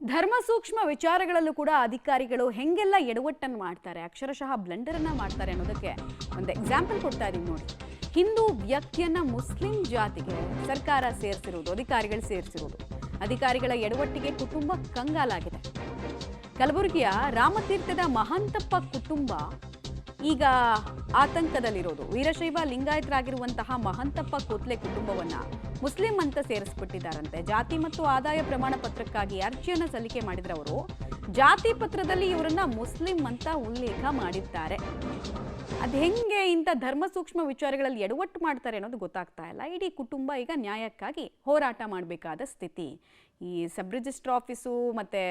ಧರ್ಮ ಸೂಕ್ಷ್ಮ ವಿಚಾರಗಳಲ್ಲೂ ಕೂಡ ಅಧಿಕಾರಿಗಳು ಹೆಂಗೆಲ್ಲ ಎಡವಟ್ಟನ್ನು ಮಾಡ್ತಾರೆ, ಅಕ್ಷರಶಃ ಬ್ಲಂಡರ್ ಅನ್ನ ಮಾಡ್ತಾರೆ ಅನ್ನೋದಕ್ಕೆ ಒಂದು ಎಕ್ಸಾಂಪಲ್ ಕೊಡ್ತಾ ಇದೀನಿ ನೋಡಿ. ಹಿಂದೂ ವ್ಯಕ್ತಿಯನ್ನ ಮುಸ್ಲಿಂ ಜಾತಿಗೆ ಸರ್ಕಾರ ಸೇರಿಸಿರುವುದು, ಅಧಿಕಾರಿಗಳು ಸೇರಿಸಿರುವುದು, ಅಧಿಕಾರಿಗಳ ಎಡವಟ್ಟಿಗೆ ಕುಟುಂಬ ಕಂಗಾಲಾಗಿದೆ. ಕಲಬುರಗಿಯ ರಾಮತೀರ್ಥದ ಮಹಂತಪ್ಪ ಕುಟುಂಬ ಈಗ ಆತಂಕದಲ್ಲಿರೋದು. ವೀರಶೈವ ಲಿಂಗಾಯತರಾಗಿರುವಂತಹ ಮಹಂತಪ್ಪ ಕೋತ್ಲೆ ಕುಟುಂಬವನ್ನ ಮುಸ್ಲಿಂ ಅಂತ ಸೇರಿಸ್ಬಿಟ್ಟಿದ್ದಾರಂತೆ. ಜಾತಿ ಮತ್ತು ಆದಾಯ ಪ್ರಮಾಣ ಪತ್ರಕ್ಕಾಗಿ ಅರ್ಜಿಯನ್ನು ಸಲ್ಲಿಕೆ ಮಾಡಿದ್ರವರು ಜಾತಿ ಪತ್ರದಲ್ಲಿ ಇವರನ್ನ ಮುಸ್ಲಿಂ ಅಂತ ಉಲ್ಲೇಖ ಮಾಡಿದ್ದಾರೆ. ಅದ್ ಹೆಂಗೆ ಇಂಥ ಧರ್ಮ ಸೂಕ್ಷ್ಮ ವಿಚಾರಗಳಲ್ಲಿ ಎಡವಟ್ಟು ಮಾಡ್ತಾರೆ ಅನ್ನೋದು ಗೊತ್ತಾಗ್ತಾ ಇಲ್ಲ. ಇಡೀ ಕುಟುಂಬ ಈಗ ನ್ಯಾಯಕ್ಕಾಗಿ ಹೋರಾಟ ಮಾಡಬೇಕಾದ ಸ್ಥಿತಿ. ಈ ಸಬ್ ರಿಜಿಸ್ಟ್ರ್ ಆಫೀಸು ಮತ್ತೆ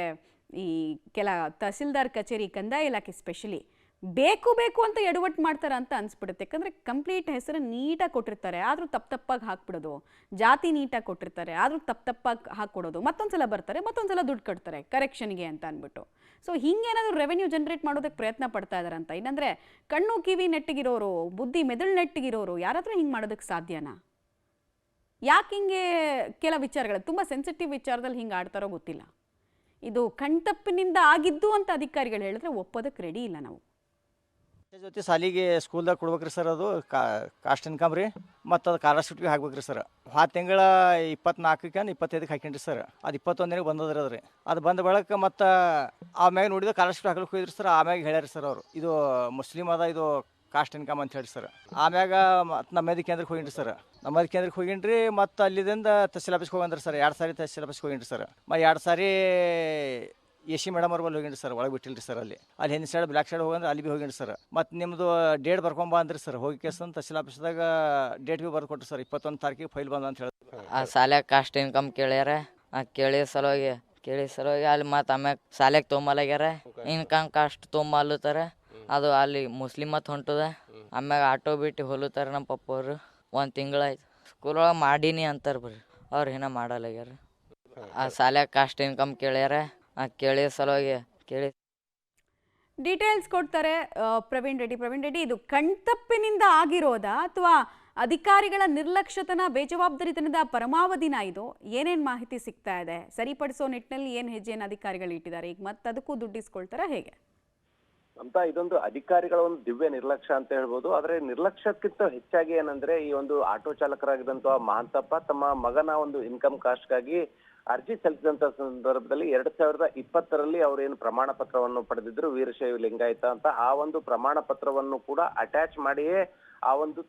ಈ ಕೆಲ ತಹಸೀಲ್ದಾರ್ ಕಚೇರಿ, ಕಂದಾಯ ಇಲಾಖೆ ಸ್ಪೆಷಲಿ ಬೇಕು ಅಂತ ಎಡವಟ್ಟು ಮಾಡ್ತಾರ ಅಂತ ಅನ್ಸ್ಬಿಡುತ್ತೆ. ಯಾಕಂದ್ರೆ ಕಂಪ್ಲೀಟ್ ಹೆಸರು ನೀಟಾಗಿ ಕೊಟ್ಟಿರ್ತಾರೆ, ಆದ್ರೂ ತಪ್ಪಾಗಿ ಹಾಕ್ಬಿಡೋದು. ಜಾತಿ ನೀಟಾಗಿ ಕೊಟ್ಟಿರ್ತಾರೆ, ಆದ್ರೂ ತಪ್ಪಾಗಿ ಹಾಕೊಡೋದು. ಮತ್ತೊಂದ್ಸಲ ಬರ್ತಾರೆ, ಮತ್ತೊಂದ್ಸಲ ದುಡ್ಡು ಕಟ್ತಾರೆ ಕರೆಕ್ಷನ್ಗೆ ಅಂತ ಅಂದ್ಬಿಟ್ಟು. ಸೊ ಹಿಂಗೇನಾದ್ರು ರೆವೆನ್ಯೂ ಜನರೇಟ್ ಮಾಡೋದಕ್ಕೆ ಪ್ರಯತ್ನ ಪಡ್ತಾ ಇದಾರಂತ. ಇನ್ನಂದ್ರೆ ಕಣ್ಣು ಕಿವಿ ನೆಟ್ಟಿಗಿರೋರು, ಬುದ್ಧಿ ಮೆದುಳು ನೆಟ್ಟಿಗಿರೋರು ಯಾರಾದ್ರೂ ಹಿಂಗೆ ಮಾಡೋದಕ್ಕೆ ಸಾಧ್ಯನಾ? ಯಾಕೆ ಹಿಂಗೆ ಕೆಲ ವಿಚಾರಗಳು ತುಂಬಾ ಸೆನ್ಸಿಟಿವ್ ವಿಚಾರದಲ್ಲಿ ಹಿಂಗೆ ಆಡ್ತಾರೋ ಗೊತ್ತಿಲ್ಲ. ಇದು ಕಣ್ತಪ್ಪಿನಿಂದ ಆಗಿದ್ದು ಅಂತ ಅಧಿಕಾರಿಗಳು ಹೇಳಿದ್ರೆ ಒಪ್ಪೋದಕ್ಕೆ ರೆಡಿ ಇಲ್ಲ ನಾವು. ಜೊತೆ ಸಾಲಿಗೆ ಸ್ಕೂಲ್ದಾಗ ಕೊಡ್ಬೇಕ್ರಿ ಸರ್. ಅದು ಕಾಸ್ಟ್ ಇನ್ಕಮ್ ರೀ, ಮತ್ತು ಅದು ಸ್ಕಾಲರ್ಶಿಪ್ಗೆ ಹಾಕ್ಬೇಕ್ರಿ ಸರ್. ಆ ತಿಂಗಳ 24ಕ್ಕೆ 25ಕ್ಕೆ ಹಾಕ್ಯಂಡ್ರಿ ಸರ್. ಅದು 21ನೇ ಬಂದದ್ರಿ ಅದ್ರಿ. ಅದು ಬಂದ ಬಳಕ ಮತ್ತು ಆಮ್ಯಾಗ ನೋಡಿದ್ರೆ ಸ್ಕಾಲರ್ಶಿಪ್ ಹಾಕ್ಲಿಕ್ಕೆ ಹೋಗಿದ್ರಿ ಸರ್. ಆಮ್ಯಾಗ ಹೇಳ್ಯಾರ ಸರ್ ಅವರು, ಇದು ಮುಸ್ಲಿಮ್ ಅದ, ಇದು ಕಾಸ್ಟ್ ಇನ್ಕಮ್ ಅಂತ ಹೇಳಿ ಸರ್. ಆಮ್ಯಾಗ ಮತ್ತು ನಮ್ಮದಿ ಕೇಂದ್ರಕ್ಕೆ ಹೋಗಿನ್ರಿ ಸರ್. ನಮ್ಮದಿ ಕೇಂದ್ರಕ್ಕೆ ಹೋಗಿನ್ರಿ, ಮತ್ತು ಅಲ್ಲಿಂದ ತಹಸೀಲ್ ಆಫೀಸ್ಗೆ ಹೋಗಂದ್ರಿ ಸರ್. 2 ಸಾರಿ ತಹಸೀಲ್ ಆಫೀಸ್ಗೆ ಹೋಗಿನ್ರಿ ಸರ್. 2 ಸಾರಿ ಎ.ಸಿ ಮೇಡಮ್ ಅವ್ರ ಬಲ್ಲಿ ಹೋಗಿನ್ರಿ ಸರ್. ಒಳಗೆ ಬಿಟ್ಟಿಲ್ರಿ ಸರ್. ಅಲ್ಲಿ ಹಿಂದೆ ಸೈಡ್ ಬ್ಲ್ಯಾಕ್ ಸೈಡ್ ಹೋಗಂದ್ರೆ ಅಲ್ಲಿ ಭೀ ಹೋಗಿನ್ರಿ ಸರ್. ಮತ್ತು ನಿಮ್ಮದು ಡೇಟ್ ಬರ್ಕೊಂಬ ಅಂದ್ರಿ ಸರ್. ಹೋಗಿ ಕೇಸಂದು ತಹಸೀಲ್ ಆಫೀಸ್ದಾಗ ಡೇಟ್ ಭೀ ಬರ್ದು ಕೊಟ್ರಿ ಸರ್. 21 ತಾರೀಕಿಗೆ ಫೈಲ್ ಬಂದ ಅಂತ ಹೇಳಿ ಆ ಸಾಲ್ಯಾಗ ಕಾಸ್ಟ್ ಇನ್ಕಮ್ ಕೇಳ್ಯಾರ. ಕೇಳಿ ಸಲುವಾಗಿ ಅಲ್ಲಿ ಮತ್ತು ಆಮ್ಯಾಗ ಸಾಲ್ಯಾಗ ತೊಗೊಂಬಲಾಗ್ಯಾರ. Income caste ತೊಗೊಂಬಲ್ಲುತ್ತಾರೆ. ಅದು ಅಲ್ಲಿ ಮುಸ್ಲಿಮ್ ಮತ್ತು ಹೊಂಟದ. ಆಮ್ಯಾಗ ಆಟೋ ಬಿಟ್ಟು ಹೊಲುತ್ತಾರೆ ನಮ್ಮ ಪಪ್ಪ ಅವರು. 1 ತಿಂಗಳಾಯ್ತು. ಸ್ಕೂಲೊಳಗೆ ಮಾಡೀನಿ ಅಂತಾರೆ ಬರ್ರಿ, ಅವ್ರು ಏನೋ ಮಾಡಲಾಗ್ಯಾರ. ಆ ಸಾಲ್ಯಾಗ ಕಾಸ್ಟ್ ಇನ್ಕಮ್ ಕೇಳ್ಯಾರ. ಕೇಳಿ ಸಲುವಾಗಿ ಡೀಟೇಲ್ಸ್ ಕೊಡ್ತಾರೆ ಪ್ರವೀಣ್ ರೆಡ್ಡಿ. ಇದು ಕಣ್ತಪ್ಪಿನಿಂದ ಆಗಿರೋದಾ ಅಥವಾ ಅಧಿಕಾರಿಗಳ ನಿರ್ಲಕ್ಷ್ಯತನ, ಬೇಜವಾಬ್ದಾರಿತನದ ಪರಮಾವಧಿನ? ಇದು ಏನೇನು ಮಾಹಿತಿ ಸಿಗ್ತಾ ಇದೆ? ಸರಿಪಡಿಸೋ ನಿಟ್ಟಿನಲ್ಲಿ ಏನು ಹೆಜ್ಜೆಯನ್ನು ಅಧಿಕಾರಿಗಳು ಇಟ್ಟಿದ್ದಾರೆ? ಈಗ ಮತ್ತೆ ಅದಕ್ಕೂ ದುಡ್ಡಿಸ್ಕೊಳ್ತಾರ ಹೇಗೆ ಅಂತ? ಇದೊಂದು ಅಧಿಕಾರಿಗಳ ಒಂದು ದಿವ್ಯ ನಿರ್ಲಕ್ಷ್ಯ ಅಂತ ಹೇಳ್ಬೋದು. ಆದ್ರೆ ನಿರ್ಲಕ್ಷ್ಯಕ್ಕಿಂತ ಹೆಚ್ಚಾಗಿ ಏನಂದ್ರೆ, ಈ ಒಂದು ಆಟೋ ಚಾಲಕರಾಗಿದ್ದಂತಹ ಮಹಂತಪ್ಪ ತಮ್ಮ ಮಗನ ಒಂದು ಇನ್ಕಮ್ ಕಾಸ್ಟ್ಗಾಗಿ ಅರ್ಜಿ ಸಲ್ಲಿಸಿದಂತ ಸಂದರ್ಭದಲ್ಲಿ 2020ರಲ್ಲಿ ಅವರೇನು ಪ್ರಮಾಣ ಪತ್ರವನ್ನು ಪಡೆದಿದ್ರು, ವೀರಶೈವ ಲಿಂಗಾಯತ ಅಂತ. ಆ ಒಂದು ಪ್ರಮಾಣ ಪತ್ರವನ್ನು ಕೂಡ ಅಟ್ಯಾಚ್ ಮಾಡಿಯೇ ಆ ಒಂದು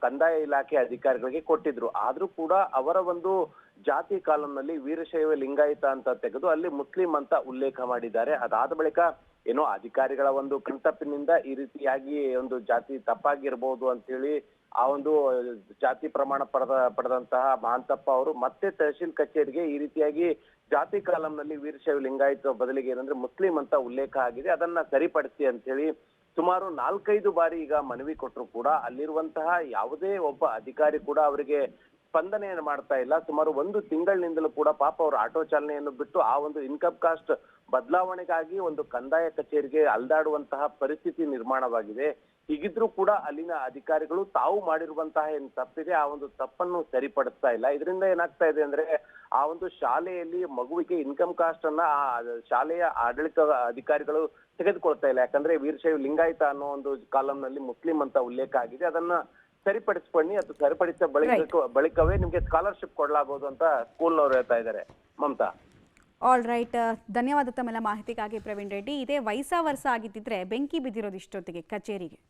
ಕಂದಾಯ ಇಲಾಖೆ ಅಧಿಕಾರಿಗಳಿಗೆ ಕೊಟ್ಟಿದ್ರು. ಆದ್ರೂ ಕೂಡ ಅವರ ಒಂದು ಜಾತಿ ಕಾಲಂನಲ್ಲಿ ವೀರಶೈವ ಲಿಂಗಾಯತ ಅಂತ ತೆಗೆದು ಅಲ್ಲಿ ಮುಸ್ಲಿಂ ಅಂತ ಉಲ್ಲೇಖ ಮಾಡಿದ್ದಾರೆ. ಅದಾದ ಬಳಿಕ ಏನೋ ಅಧಿಕಾರಿಗಳ ಒಂದು ಕಣ್ತಪ್ಪಿನಿಂದ ಈ ರೀತಿಯಾಗಿ ಒಂದು ಜಾತಿ ತಪ್ಪಾಗಿರ್ಬೋದು ಅಂತೇಳಿ ಆ ಒಂದು ಜಾತಿ ಪ್ರಮಾಣ ಪಡೆದಂತಹ ಮಹಂತಪ್ಪ ಅವರು ಮತ್ತೆ ತಹಶೀಲ್ ಕಚೇರಿಗೆ ಈ ರೀತಿಯಾಗಿ ಜಾತಿ ಕಾಲಂನಲ್ಲಿ ವೀರಶೈವ ಲಿಂಗಾಯತ ಬದಲಿಗೆ ಏನಂದ್ರೆ ಮುಸ್ಲಿಂ ಅಂತ ಉಲ್ಲೇಖ ಆಗಿದೆ, ಅದನ್ನ ಸರಿಪಡಿಸಿ ಅಂತ ಹೇಳಿ ಸುಮಾರು 4-5 ಬಾರಿ ಈಗ ಮನವಿ ಕೊಟ್ಟರು ಕೂಡ ಅಲ್ಲಿರುವಂತಹ ಯಾವುದೇ ಒಬ್ಬ ಅಧಿಕಾರಿ ಕೂಡ ಅವರಿಗೆ ಸ್ಪಂದನೆಯನ್ನು ಮಾಡ್ತಾ ಇಲ್ಲ. ಸುಮಾರು 1 ತಿಂಗಳಿನಿಂದಲೂ ಕೂಡ ಪಾಪ ಅವರು ಆಟೋ ಚಾಲನೆಯನ್ನು ಬಿಟ್ಟು ಆ ಒಂದು ಇನ್ಕಮ್ ಕಾಸ್ಟ್ ಬದಲಾವಣೆಗಾಗಿ ಒಂದು ಕಂದಾಯ ಕಚೇರಿಗೆ ಅಲ್ದಾಡುವಂತಹ ಪರಿಸ್ಥಿತಿ ನಿರ್ಮಾಣವಾಗಿದೆ. ಹೀಗಿದ್ರೂ ಕೂಡ ಅಲ್ಲಿನ ಅಧಿಕಾರಿಗಳು ತಾವು ಮಾಡಿರುವಂತಹ ಏನ್ ತಪ್ಪಿದೆ ಆ ಒಂದು ತಪ್ಪನ್ನು ಸರಿಪಡಿಸ್ತಾ ಇಲ್ಲ. ಇದರಿಂದ ಏನಾಗ್ತಾ ಇದೆ ಅಂದ್ರೆ, ಆ ಒಂದು ಶಾಲೆಯಲ್ಲಿ ಮಗುವಿಗೆ ಇನ್ಕಮ್ ಕಾಸ್ಟ್ ಅನ್ನ ಆ ಶಾಲೆಯ ಆಡಳಿತ ಅಧಿಕಾರಿಗಳು ತೆಗೆದುಕೊಳ್ತಾ ಇಲ್ಲ. ಯಾಕಂದ್ರೆ ವೀರಶೈವ ಲಿಂಗಾಯತ ಅನ್ನೋ ಒಂದು ಕಾಲಂನಲ್ಲಿ ಮುಸ್ಲಿಂ ಅಂತ ಉಲ್ಲೇಖ ಆಗಿದೆ, ಅದನ್ನ ಸರಿಪಡಿಸ್ಕೊಳ್ಳಿ. ಅದು ಸರಿಪಡಿಸಿದ ಬಳಿಕವೇ ನಿಮ್ಗೆ ಸ್ಕಾಲರ್ಶಿಪ್ ಕೊಡಲಾಗೋದು ಅಂತ ಸ್ಕೂಲ್ನವ್ರು ಹೇಳ್ತಾ ಇದ್ದಾರೆ. ಮಮತಾ, ಆಲ್ ರೈಟ್, ಧನ್ಯವಾದ ತಮ್ಮೆಲ್ಲ ಮಾಹಿತಿಗಾಗಿ ಪ್ರವೀಣ್ ರೆಡ್ಡಿ. ಇದೇ ವೈಸಾ ವರ್ಷ ಆಗಿದ್ದಿದ್ರೆ ಬೆಂಕಿ ಬಿದ್ದಿರೋದು ಇಷ್ಟೊತ್ತಿಗೆ ಕಚೇರಿಗೆ.